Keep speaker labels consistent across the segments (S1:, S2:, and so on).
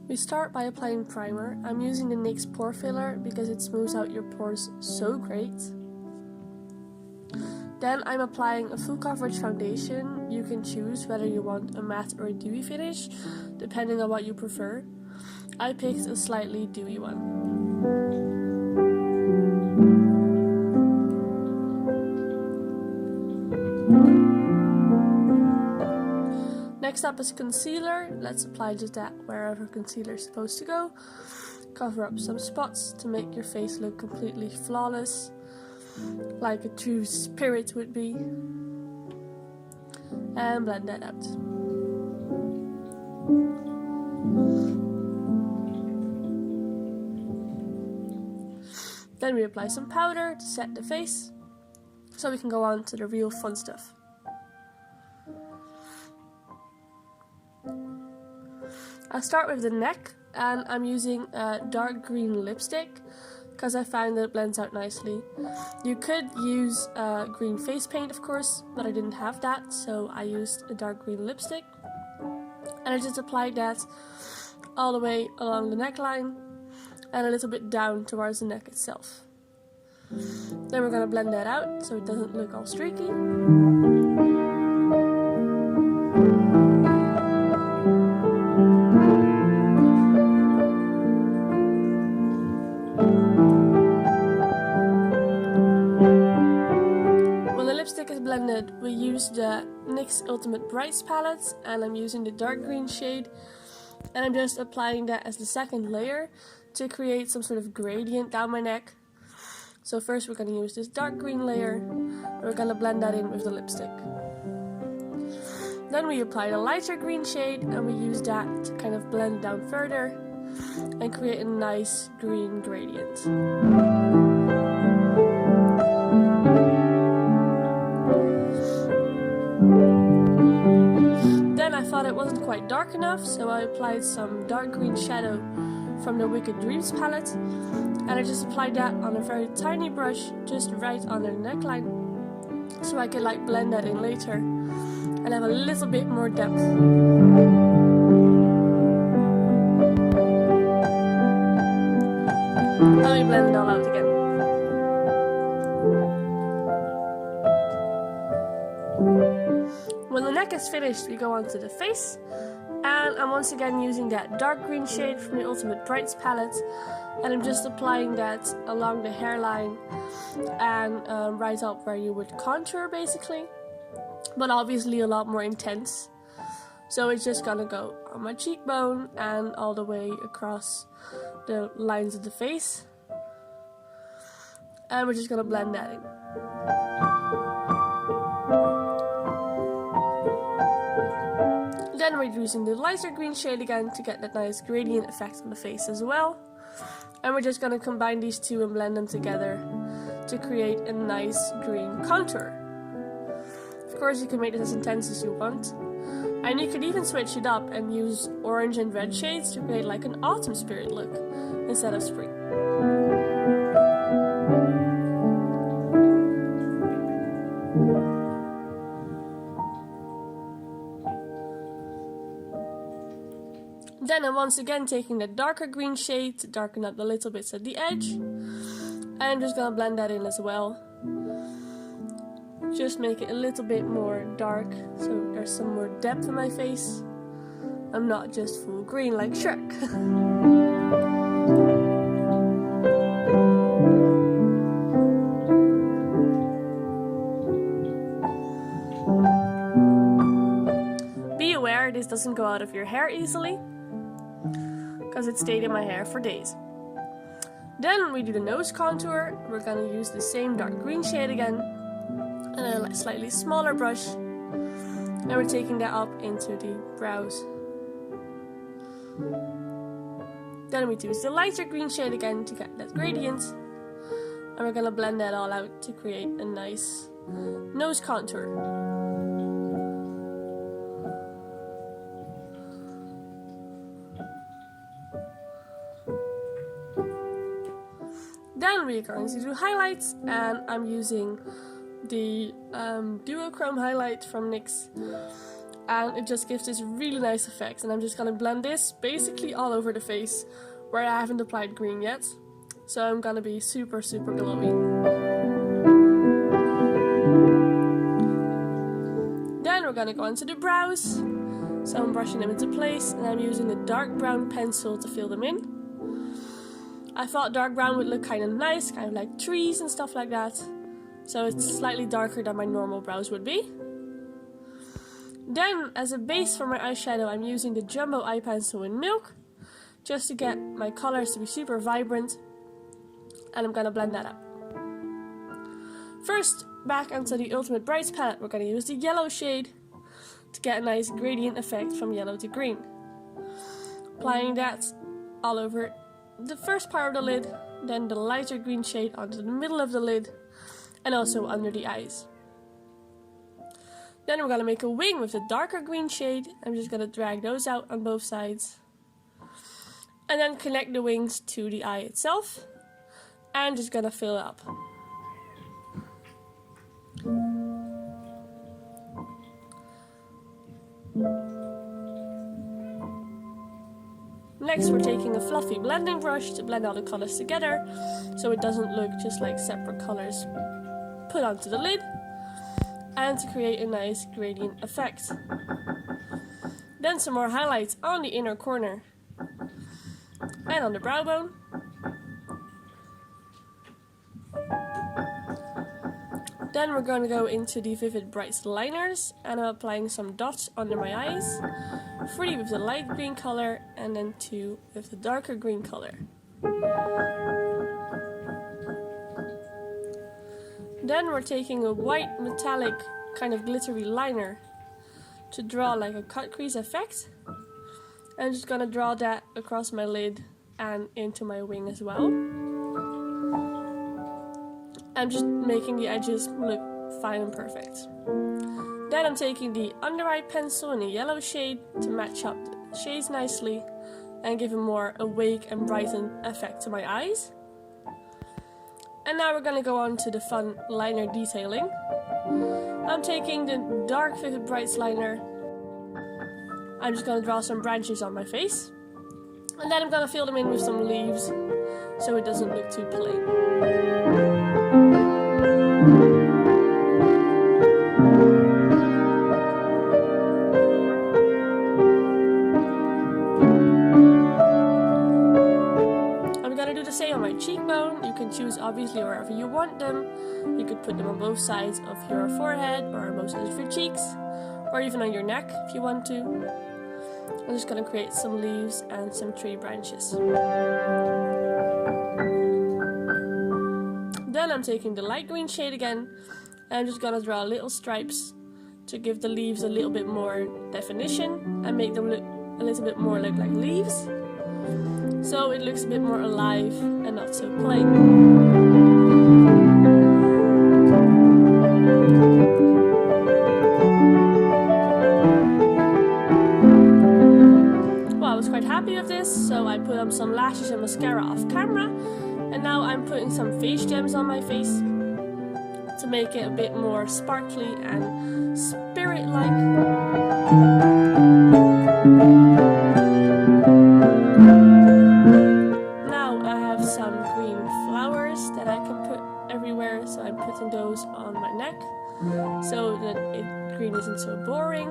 S1: We start by applying primer. I'm using the NYX Pore Filler because it smooths out your pores so great. Then I'm applying a full coverage foundation. You can choose whether you want a matte or a dewy finish, depending on what you prefer. I picked a slightly dewy one. Next up is concealer. Let's apply just that wherever concealer is supposed to go. Cover up some spots to make your face look completely flawless, like a true spirit would be. And blend that out. Then we apply some powder to set the face, so we can go on to the real fun stuff. I'll start with the neck, and I'm using a dark green lipstick because I find that it blends out nicely. You could use green face paint, of course, but I didn't have that, so I used a dark green lipstick. And I just applied that all the way along the neckline and a little bit down towards the neck itself. Then we're going to blend that out so it doesn't look all streaky. Blended, we use the NYX Ultimate Brights palette, and I'm using the dark green shade, and I'm just applying that as the second layer to create some sort of gradient down my neck. So first we're going to use this dark green layer, and we're going to blend that in with the lipstick. Then we apply the lighter green shade, and we use that to kind of blend down further and create a nice green gradient. Then I thought it wasn't quite dark enough, so I applied some dark green shadow from the Wicked Dreams palette, and I just applied that on a very tiny brush just right under the neckline, so I could like blend that in later and have a little bit more depth. Let me blend it all out again. When the neck is finished, we go on to the face, and I'm once again using that dark green shade from the Ultimate Brights palette, and I'm just applying that along the hairline and right up where you would contour basically, but obviously a lot more intense. So it's just gonna go on my cheekbone and all the way across the lines of the face, and we're just gonna blend that in. Then we're using the lighter green shade again to get that nice gradient effect on the face as well. And we're just going to combine these two and blend them together to create a nice green contour. Of course, you can make this as intense as you want. And you could even switch it up and use orange and red shades to create like an autumn spirit look instead of spring. Then I'm once again taking the darker green shade to darken up the little bits at the edge, and I'm just gonna blend that in as well. Just make it a little bit more dark so there's some more depth in my face. I'm not just full green like Shrek. Be aware this doesn't go out of your hair easily, because it stayed in my hair for days. Then we do the nose contour. We're going to use the same dark green shade again, and a slightly smaller brush, and we're taking that up into the brows. Then we use the lighter green shade again to get that gradient, and we're going to blend that all out to create a nice nose contour. Then we're going to do highlights, and I'm using the Duochrome highlight from NYX, and it just gives this really nice effect. And I'm just going to blend this basically all over the face where I haven't applied green yet, so I'm going to be super glowy. Then we're going to go into the brows, so I'm brushing them into place, and I'm using the dark brown pencil to fill them in. I thought dark brown would look kind of nice, kind of like trees and stuff like that. So it's slightly darker than my normal brows would be. Then, as a base for my eyeshadow, I'm using the Jumbo Eye Pencil in Milk, just to get my colors to be super vibrant. And I'm gonna blend that up. First, back onto the Ultimate Brights palette, we're gonna use the yellow shade to get a nice gradient effect from yellow to green. Applying that all over the first part of the lid, then the lighter green shade onto the middle of the lid, and also under the eyes. Then we're going to make a wing with the darker green shade. I'm just going to drag those out on both sides, and then connect the wings to the eye itself, and just going to fill it up. Next, we're taking a fluffy blending brush to blend all the colors together, so it doesn't look just like separate colors put onto the lid, and to create a nice gradient effect. Then some more highlights on the inner corner and on the brow bone. Then we're going to go into the Vivid Brights liners, and I'm applying some dots under my eyes. 3 with the light green color, and then 2 with the darker green color. Then we're taking a white metallic kind of glittery liner to draw like a cut crease effect. I'm just gonna draw that across my lid and into my wing as well. I'm just making the edges look fine and perfect. Then I'm taking the under eye pencil in a yellow shade to match up the shades nicely and give a more awake and brightened effect to my eyes. And now we're going to go on to the fun liner detailing. I'm taking the dark Vivid Brights liner. I'm just going to draw some branches on my face. And then I'm going to fill them in with some leaves so it doesn't look too plain. Cheekbone, you can choose obviously wherever you want them. You could put them on both sides of your forehead or both sides of your cheeks, or even on your neck if you want to. I'm just going to create some leaves and some tree branches. Then I'm taking the light green shade again, and I'm just going to draw little stripes to give the leaves a little bit more definition and make them look a little bit more look like leaves. So it looks a bit more alive and not so plain. Well, I was quite happy with this, so I put on some lashes and mascara off camera, and now I'm putting some face gems on my face to make it a bit more sparkly and spirit-like. So I'm putting those on my neck so that green isn't so boring.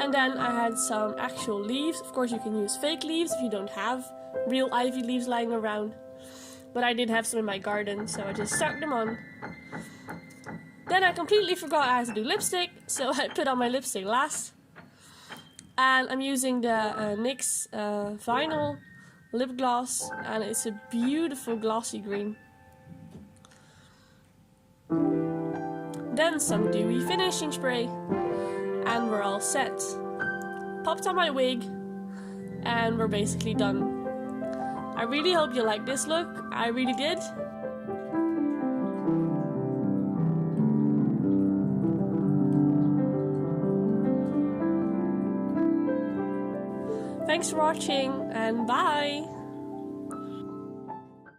S1: And then I had some actual leaves. Of course you can use fake leaves if you don't have real ivy leaves lying around, but I did have some in my garden, so I just stuck them on. Then I completely forgot I had to do lipstick, so I put on my lipstick last. And I'm using the NYX vinyl lip gloss, and it's a beautiful glossy green. Then some Dewy finishing spray, and we're all set. Popped on my wig, and we're basically done. I really hope you like this look. I really did. Thanks for watching, and bye!